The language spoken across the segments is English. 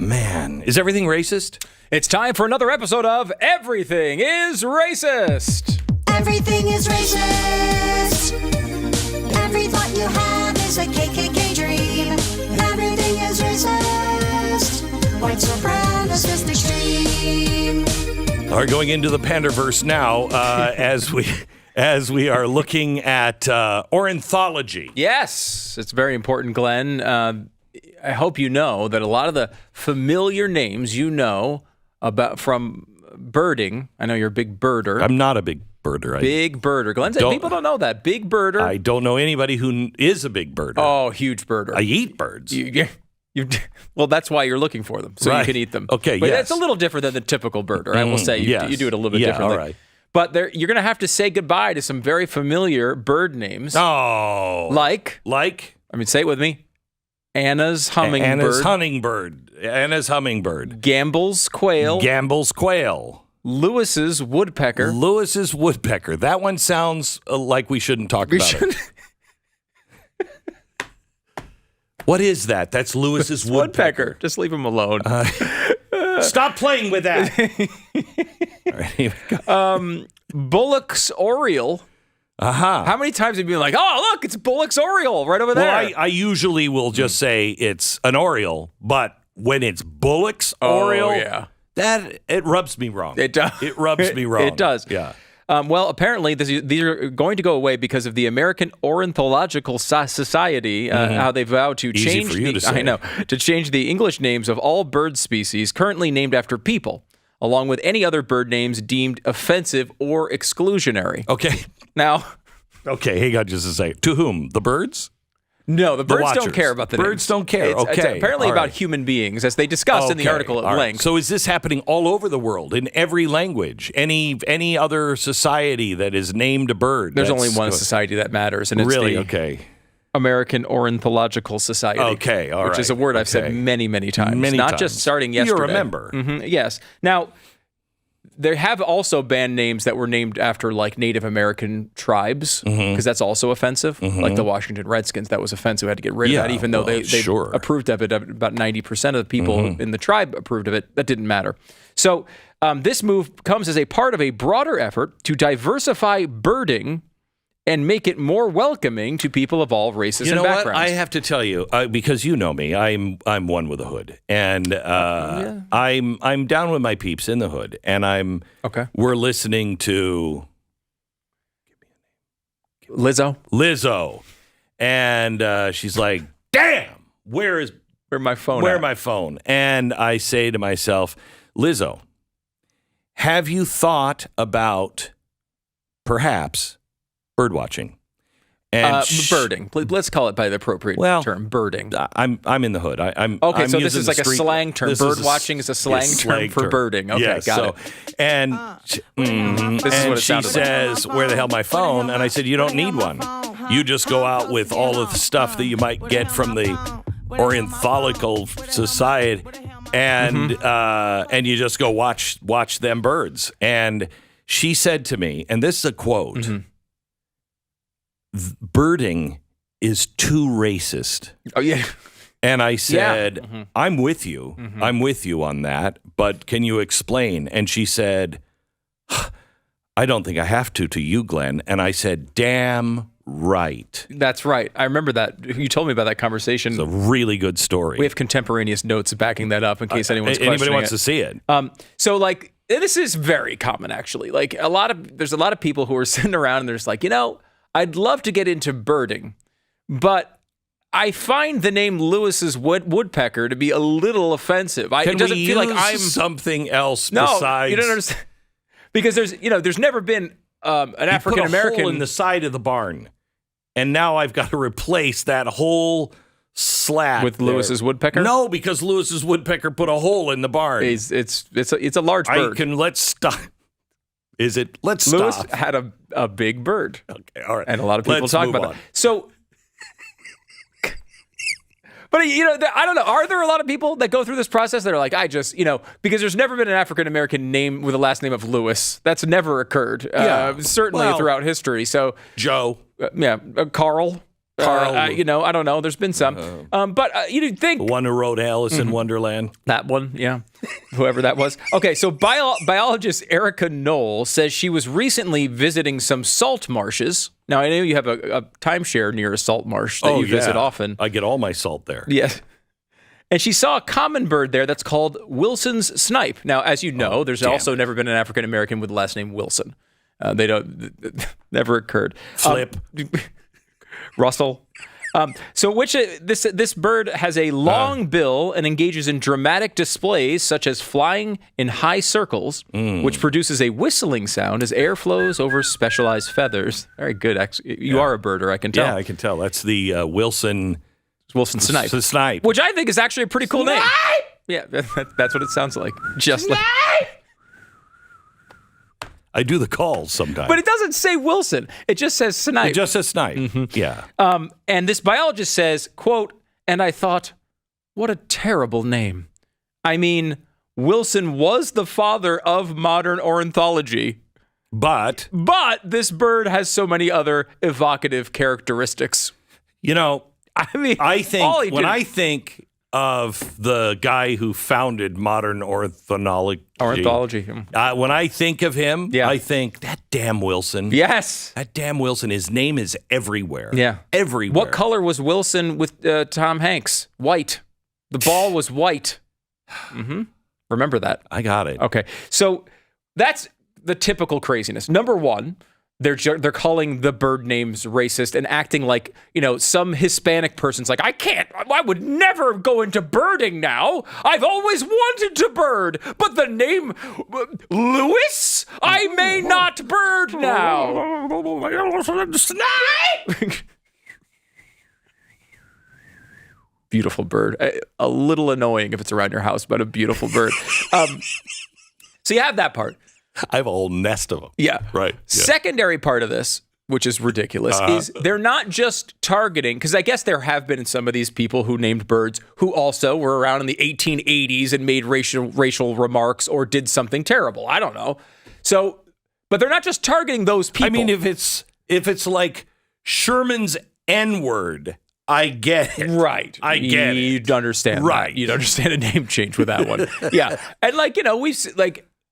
man. Is everything racist? It's time for another episode of Everything is Racist. Everything is racist. Every thought you have is a KKK dream. Everything is racist. White supremacist extreme. All right, going into the Panderverse now, as we are looking at ornithology. Yes, it's very important, Glenn. I hope you know that a lot of the familiar names you know about from birding. I know you're a big birder. I'm not a big birder. Big birder. Glenn said people don't know that. Big birder. I don't know anybody who is a big birder. Oh, huge birder. I eat birds. Well, that's why you're looking for them, so right. You can eat them. Okay, but yes. it's a little different than the typical birder. I will say you do it a little bit differently. All right. But you're going to have to say goodbye to some very familiar bird names. Oh. Like? I mean, say it with me. Anna's hummingbird. Anna's hummingbird. Gamble's quail. Gamble's quail. Lewis's woodpecker. Lewis's woodpecker. That one sounds like we shouldn't talk about it. What is that? That's Lewis's woodpecker. Just leave him alone. Stop playing with that. All right, here we go. Bullock's oriole. Uh-huh. How many times have you been like, oh, look, it's Bullock's oriole right over there? Well, I usually will just say it's an oriole, but when it's Bullock's oriole, that it rubs me wrong. It does. It rubs me wrong. It does. Yeah. Well, apparently these are going to go away because of the American Ornithological Society, how they vow to change to change the English names of all bird species currently named after people, along with any other bird names deemed offensive or exclusionary. Okay. Now. Okay, hang on just a second. To whom? The birds? No, the birds don't care about the names. Birds don't care. It's apparently about human beings, as they discussed in the article at length. So is this happening all over the world, in every language? Any other society that is named a bird? There's only one society that matters, and it's the American Ornithological Society. Okay, all right. Which is a word I've said many, many times. Not just starting yesterday. You remember. Mm-hmm, yes. Now, there have also banned names that were named after like Native American tribes, because that's also offensive. Like the Washington Redskins, that was offensive. We had to get rid of that, even though they approved of it. About 90% of the people in the tribe approved of it. That didn't matter. So this move comes as a part of a broader effort to diversify birding and make it more welcoming to people of all races and backgrounds. You know what? I have to tell you, because you know me, I'm one with the hood, and I'm down with my peeps in the hood, and we're listening to Lizzo, and she's like, "Damn, where my phone?" And I say to myself, Lizzo, have you thought about perhaps birdwatching and birding? Let's call it by the appropriate term, birding. I'm in the hood. I'm so this is like a slang term. Birdwatching is a slang term for birding. Okay, got it. And this is what it she says, "Where the hell my phone?" And I said, "You don't need one. You just go out with all of the stuff that you might get from the Ornithological Society, and you just go watch them birds." And she said to me, and this is a quote. Birding is too racist. Oh, yeah. And I said, I'm with you. I'm with you on that. But can you explain? And she said, I don't think I have to you, Glenn. And I said, damn right. That's right. I remember that. You told me about that conversation. It's a really good story. We have contemporaneous notes backing that up in case anybody wants to see it. So like, this is very common, actually. Like there's a lot of people who are sitting around and they're just like, I'd love to get into birding, but I find the name Lewis's woodpecker to be a little offensive. It doesn't feel like I'm something else besides. You don't understand. Because there's never been an African American put a hole in the side of the barn, and now I've got to replace that whole slat with Lewis's woodpecker. No, because Lewis's woodpecker put a hole in the barn. It's a large bird. Let's stop. Is it? Let's Lewis stop. had a big bird. Okay, all right. And a lot of people talk about that. So, but I don't know. Are there a lot of people that go through this process that are like, because there's never been an African American name with the last name of Lewis. That's never occurred. Certainly throughout history. So Joe. Carl. Carl. I don't know. There's been some. But you'd think... The one who wrote Alice in Wonderland. That one, yeah. Whoever that was. Okay, so biologist Erica Knoll says she was recently visiting some salt marshes. Now, I know you have a timeshare near a salt marsh that you visit often. I get all my salt there. Yes. And she saw a common bird there that's called Wilson's snipe. Now, as you know, there's also never been an African-American with the last name Wilson. They don't... Never occurred. Flip. Russell. This bird has a long bill and engages in dramatic displays such as flying in high circles, which produces a whistling sound as air flows over specialized feathers. Very good. You are a birder, I can tell. Yeah, I can tell. That's the Wilson Snipe. Snipe. Which I think is actually a pretty cool name. Yeah, that's what it sounds like. Just like. I do the calls sometimes. But it doesn't say Wilson. It just says Snipe. It just says Snipe. Yeah. And this biologist says, quote, and I thought, what a terrible name. I mean, Wilson was the father of modern ornithology. But this bird has so many other evocative characteristics. I mean, I think of the guy who founded modern ornithology. When I think of him, I think that damn Wilson. Yes. That damn Wilson. His name is everywhere. Yeah. Everywhere. What color was Wilson with Tom Hanks? White. The ball was white. Remember that. I got it. Okay. So that's the typical craziness. Number one, they're calling the bird names racist and acting like, some Hispanic person's like, I would never go into birding now. I've always wanted to bird, but the name Lewis, I may not bird now. Snipe! Beautiful bird. A little annoying if it's around your house, but a beautiful bird. So you have that part. I have a whole nest of them. Yeah. Right. Yeah. Secondary part of this, which is ridiculous, is they're not just targeting, because I guess there have been some of these people who named birds who also were around in the 1880s and made racial remarks or did something terrible. I don't know. So, but they're not just targeting those people. I mean, if it's like Sherman's N-word, I get it. Right. I get it. You'd understand. Right. That. You'd understand a name change with that one. Yeah. And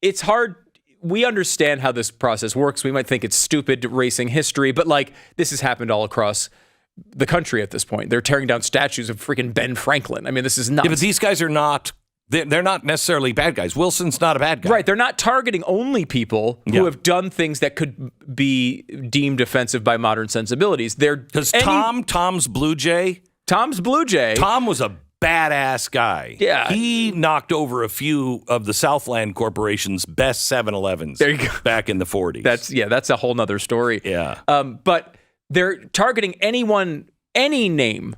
it's hard. We understand how this process works. We might think it's stupid racing history, but this has happened all across the country at this point. They're tearing down statues of freaking Ben Franklin. I mean, this is nuts. Yeah, but these guys are not, they're not necessarily bad guys. Wilson's not a bad guy. Right. They're not targeting only people who have done things that could be deemed offensive by modern sensibilities. Because Tom's Blue Jay. Tom was a badass guy. Yeah. He knocked over a few of the Southland Corporation's best 7-Elevens there you go. Back in the 40s. That's a whole nother story. Yeah. But they're targeting anyone, any name.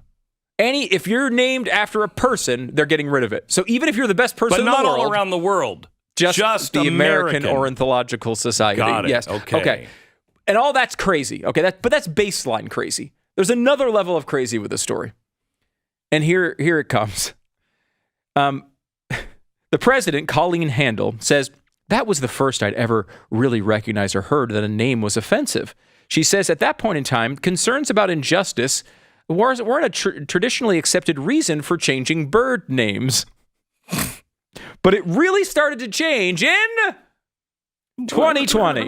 If you're named after a person, they're getting rid of it. So even if you're the best person in the world. But not all around the world. Just the American Ornithological Society. Got it. Yes. Okay. And all that's crazy. Okay. But that's baseline crazy. There's another level of crazy with this story. And here it comes. The president, Colleen Handel, says, that was the first I'd ever really recognized or heard that a name was offensive. She says, at that point in time, concerns about injustice weren't a traditionally accepted reason for changing bird names. But it really started to change in 2020.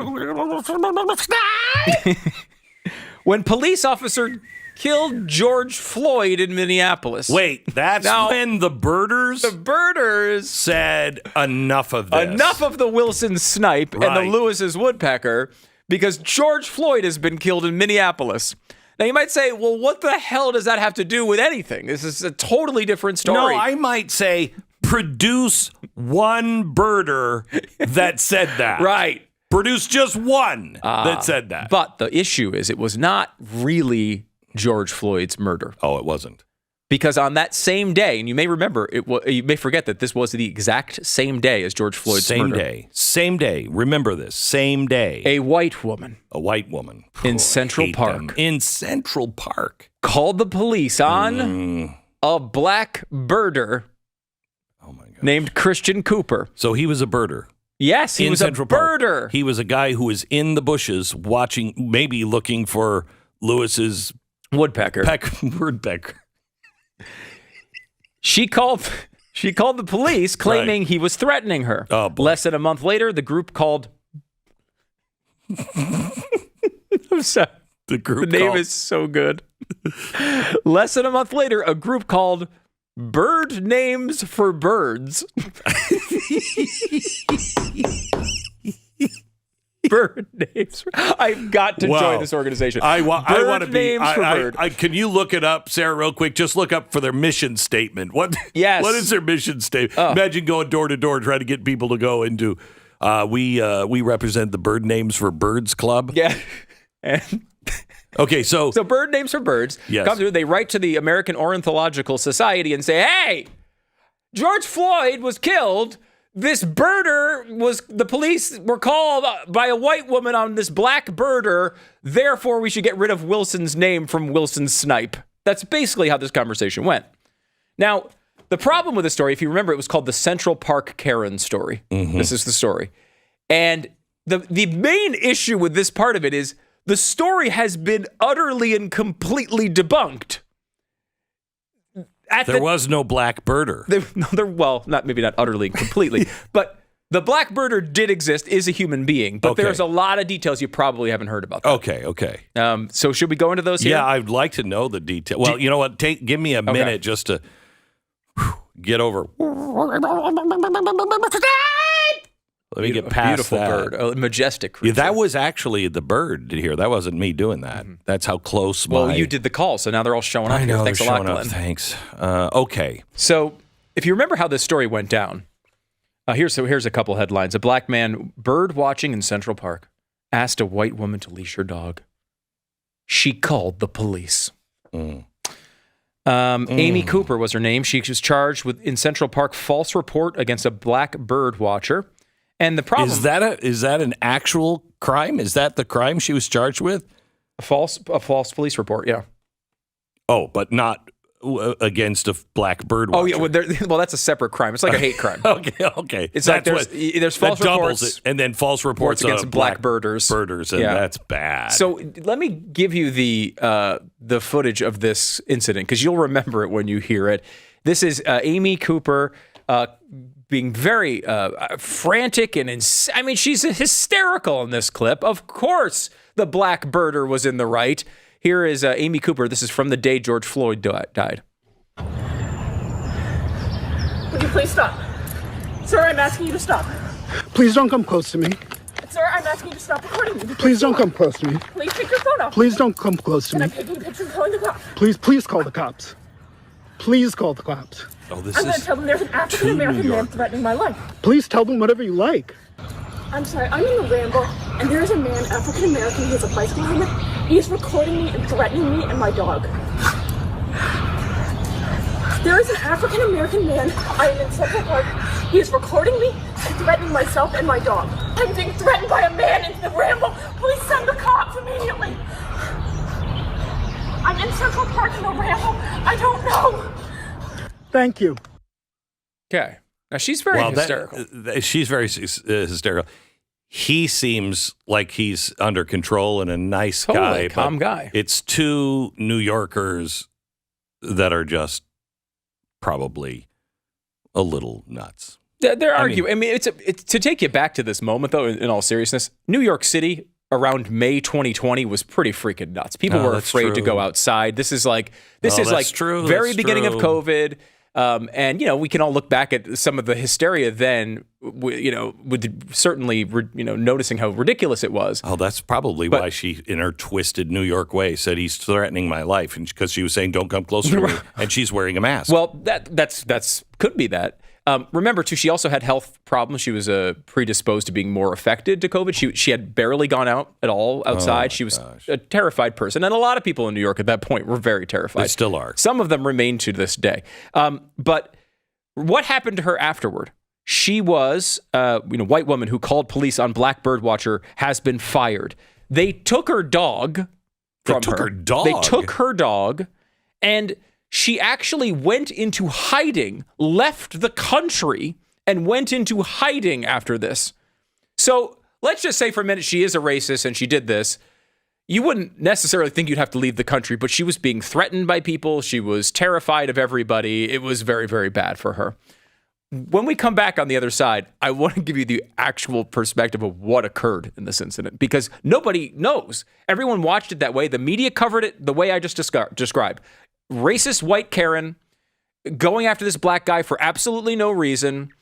When police officer killed George Floyd in Minneapolis. Wait, that's when the birders said enough of this. Enough of the Wilson snipe and the Lewis's woodpecker, because George Floyd has been killed in Minneapolis. Now you might say, well, what the hell does that have to do with anything? This is a totally different story. No, I might say produce one birder that said that. Right. Produce just one that said that. But the issue is it was not really George Floyd's murder. Oh, it wasn't. Because on that same day, and you may remember, you may forget that this was the exact same day as George Floyd's murder. Same day. Remember this. Same day. A white woman. In Central Park. In Central Park. Called the police on a black birder named Christian Cooper. So he was a birder. Yes, he was Central a birder. Park. He was a guy who was in the bushes watching, maybe looking for Lewis's Woodpecker. Woodpecker. She called the police claiming he was threatening her. Oh, boy. Less than a month later, the group called... I'm sorry. The name is so good. Less than a month later, a group called Bird Names for Birds. Bird names. I've got to join this organization. I want to be. Names for bird. Can you look it up, Sarah, real quick? Just look up for their mission statement. Yes. What is their mission statement? Imagine going door to door trying to get people to go into. We represent the Bird Names for Birds Club. Yeah. And okay, so Bird Names for Birds come through. They write to the American Ornithological Society and say, "Hey, George Floyd was killed. This birder the police were called by a white woman on this black birder. Therefore, we should get rid of Wilson's name from Wilson's Snipe." That's basically how this conversation went. Now, the problem with the story, if you remember, it was called the Central Park Karen story. Mm-hmm. This is the story. And the main issue with this part of it is the story has been utterly and completely debunked. There was no black birder. Maybe not utterly and completely, but the black birder did exist, is a human being, but there's a lot of details you probably haven't heard about that. Okay. So should we go into those here? Yeah, I'd like to know the detail. Well, you know what? Give me a minute just to get over. Let me get past beautiful that. Bird, a majestic creature. Yeah, that was actually the bird here. That wasn't me doing that. Mm-hmm. That's how close you did the call, so now they're all showing up. I know, Thanks a lot, Glenn. Thanks. Okay. So if you remember how this story went down, here's a couple headlines. A black man bird watching in Central Park asked a white woman to leash her dog. She called the police. Amy Cooper was her name. She was charged with, in Central Park, false report against a black bird watcher. And the problem is that an actual crime? Is that the crime she was charged with? A false police report, yeah. Oh, but not against a black bird watcher. Oh yeah, well that's a separate crime. It's like a hate crime. Okay. It's like there's false reports it, and then false reports against black birders. And that's bad. So let me give you the footage of this incident because you'll remember it when you hear it. This is Amy Cooper being very frantic and she's hysterical in this clip. Of course, the black birder was in the right. Here is Amy Cooper. This is from the day George Floyd died. Would you please stop? Sir, I'm asking you to stop. Please don't come close to me. Sir, I'm asking you to stop recording me. Please don't come close to me. Please take your phone off. Please don't come close to me. I'm taking a picture and calling the cops. Please call the cops. Please call the cops. I'm going to tell them there's an African-American man threatening my life. Please tell them whatever you like. I'm sorry, I'm in the Ramble, and there is a man, African-American, he has a bicycle helmet. He is recording me and threatening me and my dog. There is an African-American man, I am in Central Park. He is recording me and threatening myself and my dog. I'm being threatened by a man in the Ramble. Please send the cops immediately. I'm in Central Park in the Ramble. I don't know. Thank you. Okay. Now, she's very hysterical. She's very hysterical. He seems like he's under control and a nice guy. Calm guy. It's two New Yorkers that are just probably a little nuts. They're arguing. It's to take you back to this moment, though, in all seriousness, New York City around May 2020 was pretty freaking nuts. People were afraid to go outside. This is like very beginning of COVID. And we can all look back at some of the hysteria then, with certainly, noticing how ridiculous it was. Oh, that's probably why she, in her twisted New York way, said he's threatening my life, and because she was saying, "Don't come closer to me," and she's wearing a mask. Well, that's could be that. Remember, too, she also had health problems. She was predisposed to being more affected to COVID. She had barely gone out at all outside. She was a terrified person. And a lot of people in New York at that point were very terrified. They still are. Some of them remain to this day. But what happened to her afterward? She was a white woman who called police on black bird watcher has been fired. They took her dog from her. They took her dog, and she actually went into hiding, left the country, and went into hiding after this. So let's just say for a minute she is a racist and she did this. you wouldn't necessarily think you'd have to leave the country, but she was being threatened by people. She was terrified of everybody. It was very, very bad for her. When we come back on the other side, I want to give you the actual perspective of what occurred in this incident, because nobody knows. Everyone watched it that way. The media covered it the way I just described. Racist white Karen going after this black guy for absolutely no reason.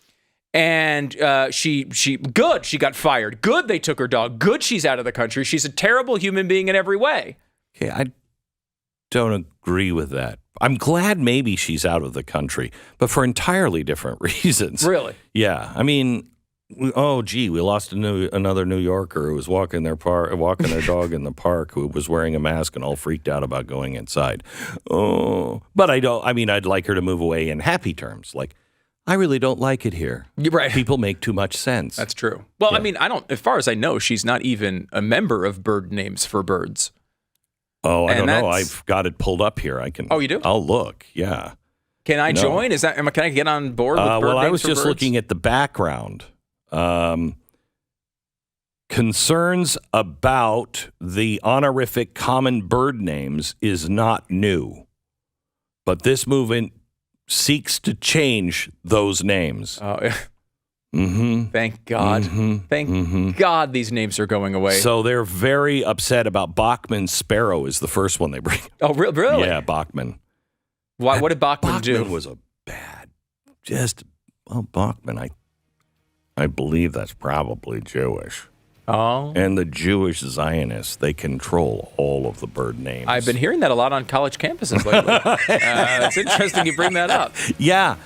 And she got fired. Good, they took her dog. Good, she's out of the country. She's a terrible human being in every way. Okay, I don't agree with that. I'm glad maybe she's out of the country, but for entirely different reasons. Really? Yeah. I mean, we lost another New Yorker who was walking their dog in the park, who was wearing a mask and all freaked out about going inside. Oh, but I'd like her to move away in happy terms. Like, I really don't like it here. Right. People make too much sense. That's true. Well, yeah. As far as I know, she's not even a member of Bird Names for Birds. Oh, I don't know. I've got it pulled up here. I can. Oh, you do? I'll look. Yeah. Can I join? Can I get on board with Bird Names I was for just Birds? looking at the background. Concerns about the honorific common bird names is not new, but this movement seeks to change those names. Oh, yeah. Thank God. Thank God these names are going away. So they're very upset about Bachman Sparrow is the first one they bring. Oh, really? Yeah, Bachman. Why? What did Bachman do? Bachman was a bad, Bachman, I believe that's probably Jewish. Oh. And the Jewish Zionists, they control all of the bird names. I've been hearing that a lot on college campuses lately. It's interesting you bring that up. Yeah.